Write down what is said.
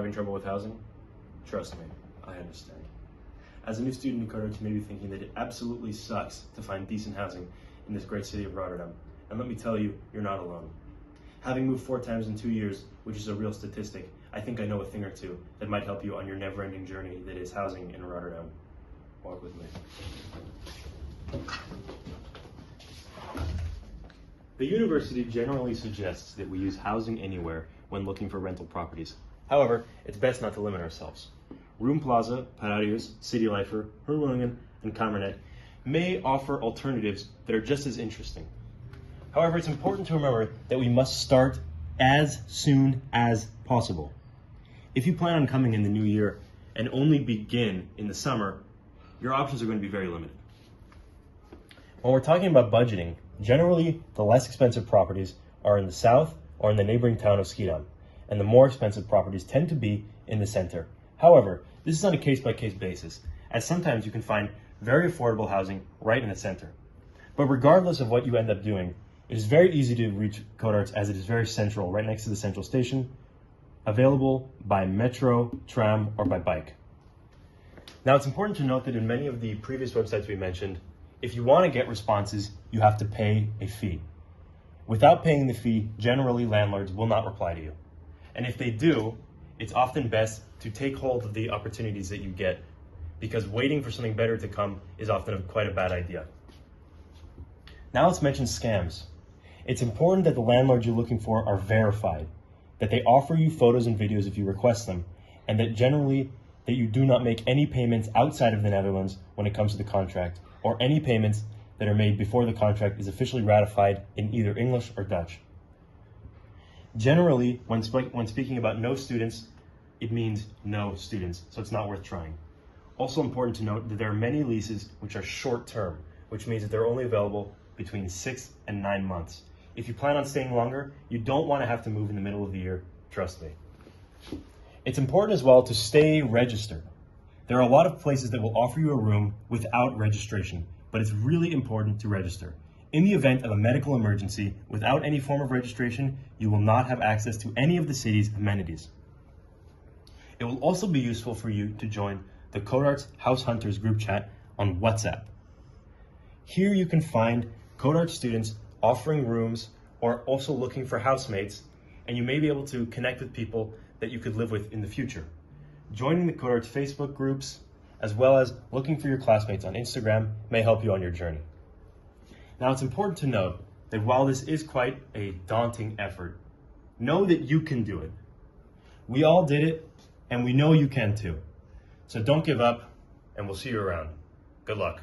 having trouble with housing? Trust me, I understand. As a new student in Codarts, you may be thinking that it absolutely sucks to find decent housing in this great city of Rotterdam. And let me tell you, you're not alone. Having moved 4 times in 2 years, which is a real statistic, I think I know a thing or two that might help you on your never-ending journey that is housing in Rotterdam. Walk with me. The university generally suggests that we use Housing Anywhere when looking for rental properties. However, it's best not to limit ourselves. Room Plaza, Paradius, City Lifer, Herwoningen, and Kamernet may offer alternatives that are just as interesting. However, it's important to remember that we must start as soon as possible. If you plan on coming in the new year and only begin in the summer, your options are going to be very limited. When we're talking about budgeting, generally the less expensive properties are in the south or in the neighboring town of Schiedam, and the more expensive properties tend to be in the center. However, this is on a case-by-case basis, as sometimes you can find very affordable housing right in the center. But regardless of what you end up doing, it is very easy to reach Codarts as it is very central, right next to the central station, available by metro, tram, or by bike. Now, it's important to note that in many of the previous websites we mentioned, if you want to get responses, you have to pay a fee. Without paying the fee, generally landlords will not reply to you. And if they do, it's often best to take hold of the opportunities that you get, because waiting for something better to come is often quite a bad idea. Now let's mention scams. It's important that the landlords you're looking for are verified, that they offer you photos and videos if you request them, and that generally that you do not make any payments outside of the Netherlands when it comes to the contract, or any payments that are made before the contract is officially ratified in either English or Dutch. Generally, when speaking about no students, it means no students, so it's not worth trying. Also important to note that there are many leases which are short-term, which means that they're only available between 6 and 9 months. If you plan on staying longer, you don't want to have to move in the middle of the year, trust me. It's important as well to stay registered. There are a lot of places that will offer you a room without registration, but it's really important to register. In the event of a medical emergency, without any form of registration, you will not have access to any of the city's amenities. It will also be useful for you to join the Codarts House Hunters group chat on WhatsApp. Here you can find Codarts students offering rooms or also looking for housemates, and you may be able to connect with people that you could live with in the future. Joining the Codarts Facebook groups, as well as looking for your classmates on Instagram, may help you on your journey. Now, it's important to note that while this is quite a daunting effort, know that you can do it. We all did it, and we know you can too. So don't give up, and we'll see you around. Good luck.